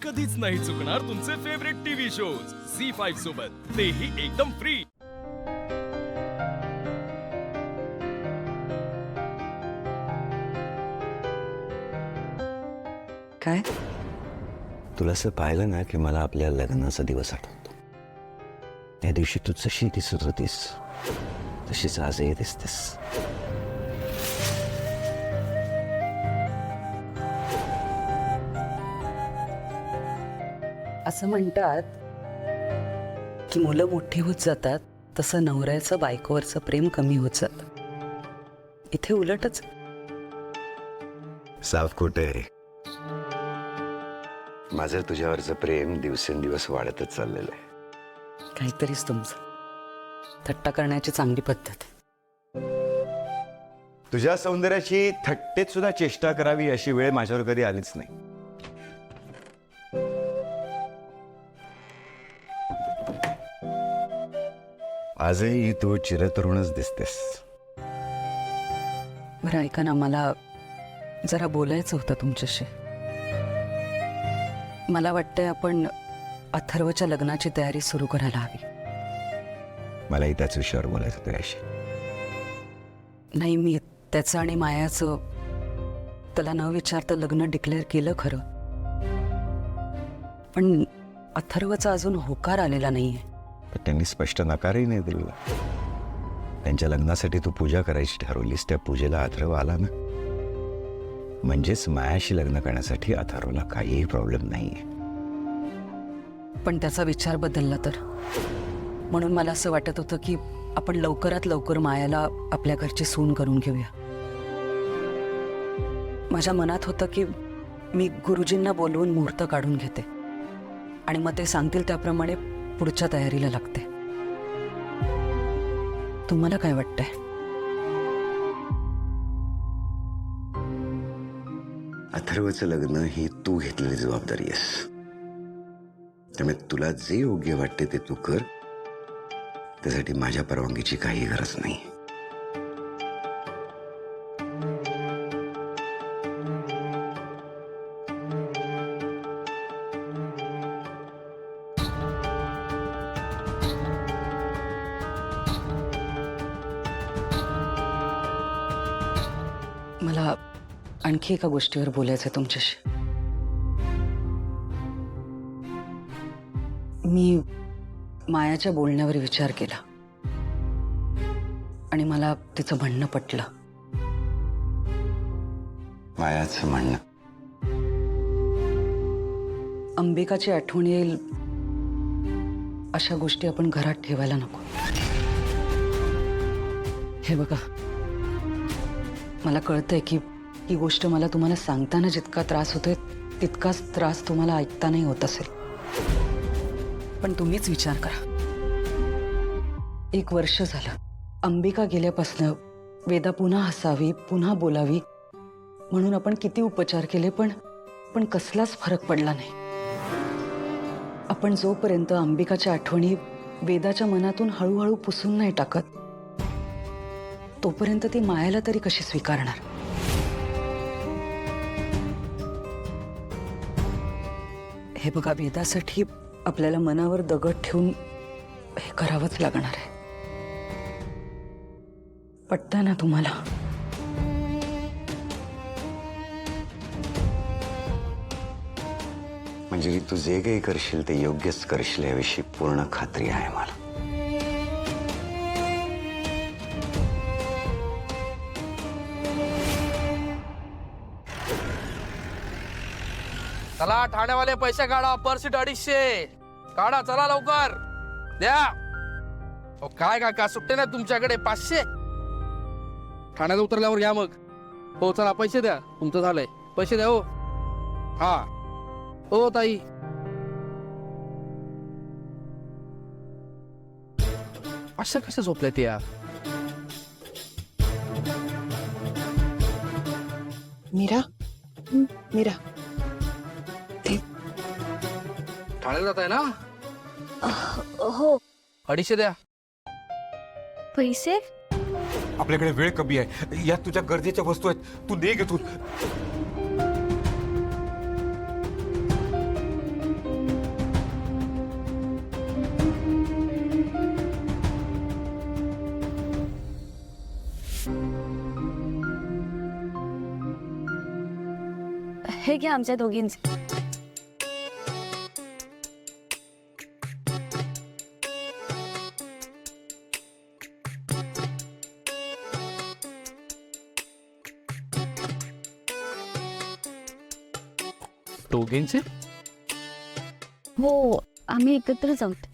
कधीच नाही चुकणार तुमचे फेवरेट टीव्ही शोज झी5 सोबत, तेही एकदम फ्री। काय तुला असं पाहिलं ना की मला आपल्या लग्नाचा दिवस आठवतो। त्या दिवशी तू जशी दिसत होतीस तशीच आजही दिसतेस। असं म्हणतात की मुलं मोठी होत जातात तसं नवऱ्याचं बायकोवरचं प्रेम कमी होत जातं। इथे उलटच। साफ खोटे आहे। माझं तुझ्यावरचं प्रेम दिवसेंदिवस वाढतच चाललेलं आहे। काहीतरीच तुमचं। थट्टा करण्याची चांगली पद्धत। तुझ्या सौंदर्याची थट्टेत सुद्धा चेष्टा करावी अशी वेळ माझ्यावर कधी आलीच नाही। आजही तू चिरतरुणच दिसतेस। बरं ऐका ना, मला जरा बोलायचं होतं तुमच्याशी। मला वाटतंय आपण अथर्वच्या लग्नाची तयारी सुरू करायला हवी। मलाही त्याच विषयावर बोलायचं होतं तुझ्याशी। नाही, मी त्याचं आणि मायाचं त्याला न विचारता लग्न डिक्लेअर केलं खरं, पण अथर्वचा अजून होकार आलेला नाहीये। पण त्यांनी स्पष्ट नकारही नाही दिला। त्यांच्या लग्नासाठी तू पूजा करायची ठरवलीस, त्या पूजेला अथर्व आला ना, म्हणजेच मायाशी लग्न करण्यासाठी अथर्वला काहीही प्रॉब्लेम नाहीये। पण त्याचा विचार बदलला तर, म्हणून मला असं वाटत होतं की आपण लवकरात लवकर मायाला आपल्या घरची सून करून घेऊया। माझ्या मनात होतं की मी गुरुजींना बोलवून मुहूर्त काढून घेते आणि मग ते सांगतील त्याप्रमाणे पुढच्या तयारीला लागते। तुम्हाला काय वाटतंय? अथर्वचं लग्न ही तू घेतलेली जबाबदारी आहेस, त्यामुळे तुला जे योग्य वाटते ते तू कर। त्यासाठी माझ्या परवानगीची काही गरज नाही। मला आणखी एका गोष्टीवर बोलायचं आहे तुमच्याशी। मी मायाच्या बोलण्यावर विचार केला आणि मला तिचं म्हणणं पटलं। मायाचं म्हणणं? अंबिकाची आठवण येईल अशा गोष्टी आपण घरात ठेवायला नको। हे बघा, मला कळतंय की ही गोष्ट मला तुम्हाला सांगताना जितका त्रास होतोय तितकाच त्रास तुम्हाला ऐकतानाही होत असेल, पण तुम्हीच विचार करा। 1 वर्ष झालं अंबिका गेल्यापासनं वेदा पुन्हा हसावी, पुन्हा बोलावी म्हणून आपण किती उपचार केले, पण कसलाच फरक पडला नाही। आपण जोपर्यंत अंबिकाच्या आठवणी वेदाच्या मनातून हळूहळू पुसून नाही टाकत, तोपर्यंत ती मायाला तरी कशी स्वीकारणार? हे बघा, वेदासाठी आपल्याला मनावर दगड ठेवून हे करावंच लागणार आहे। पटतं ना तुम्हाला? म्हणजे तू जे काही करशील ते योग्यच करशील याविषयी पूर्ण खात्री आहे मला। चला ठाणेवाले पैसे काढा, पर्सीट 250 काढा, चला लवकर द्या। ओ काय काका, सुट्टे नाही तुमच्याकडे? 500 ठाण्यात उतरल्यावर घ्या मग। हो चला पैसे द्या, तुमचं झालंय, पैसे द्या। हो हा हो ताई, अशा कशा झोपल्यात या? मीरा, मीरा, ठाण्यात जात आहे ना? हो। 250 द्या। पैसे? आपल्याकडे वेळ कमी आहे, या तुझ्या गरजेच्या वस्तू आहेत, तू दे घेतो। हे घ्या आमच्या दोघींचे. दोघींचे? हो, आम्ही एकत्रच आहोत.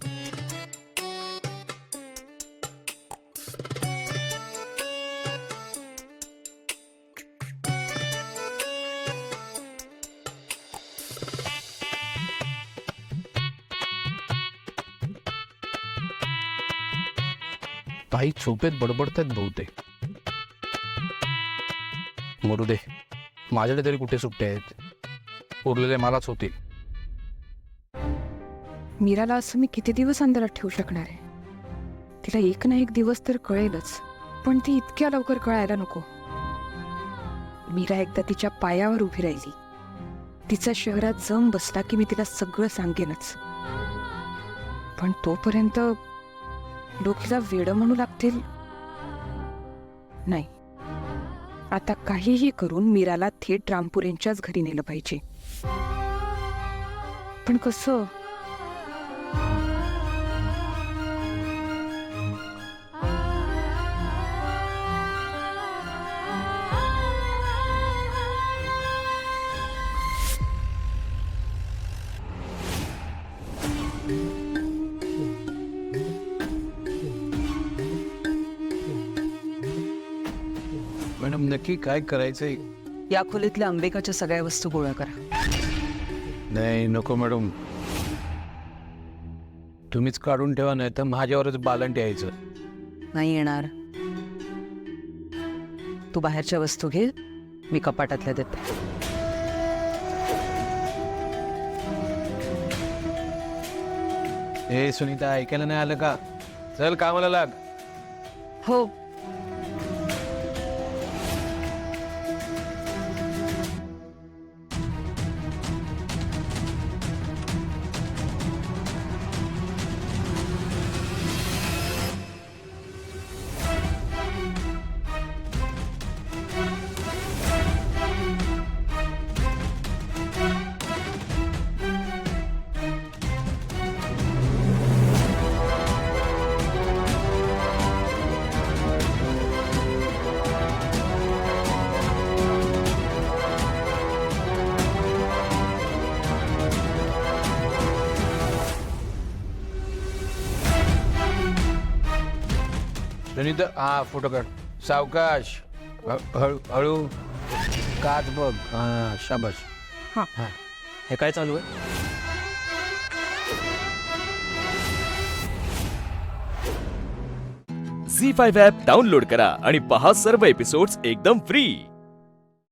काही झोपेत बडबडतात बहुतेक. मरू दे, माझ्याकडे तरी कुठे सुट्टे आहेत, उरलेले मलाच होतील. मीराला असं मी किती दिवस अंधारात ठेवू शकणार आहे? तिला एक ना एक दिवस तर कळेलच, पण ती इतक्या लवकर कळायला नको. मीरा एकदा तिच्या पायावर उभी राहिली, तिचा शहरात जम बसला की मी तिला सगळं सांगेनच. पण तोपर्यंत लोक हिला वेडं म्हणू लागतील. नाही, आता काहीही करून मीराला थेट रामपूर यांच्याच घरी नेलं पाहिजे. पण कसं? मॅडम नक्की काय करायचंय? या खोलीतल्या अंबिकाच्या सगळ्या वस्तू गोळा करा. नाही नको मॅडम, तुम्हीच काढून ठेवा, नाही तर माझ्यावरच बालंट यायचं. नाही येणार. तू बाहेरच्या वस्तू घे, मी कपाटातल्या देते. ए सुनीता, ऐकायला नाही आलं का? चल कामाला लाग. हो. सुनीता, हा फोटो काढ. सावकाश, हळू. काच बघ. हा शाबाश. हा. हे काय चालू आहे? झी5 ॲप डाउनलोड करा आणि पहा सर्व एपिसोड्स एकदम फ्री.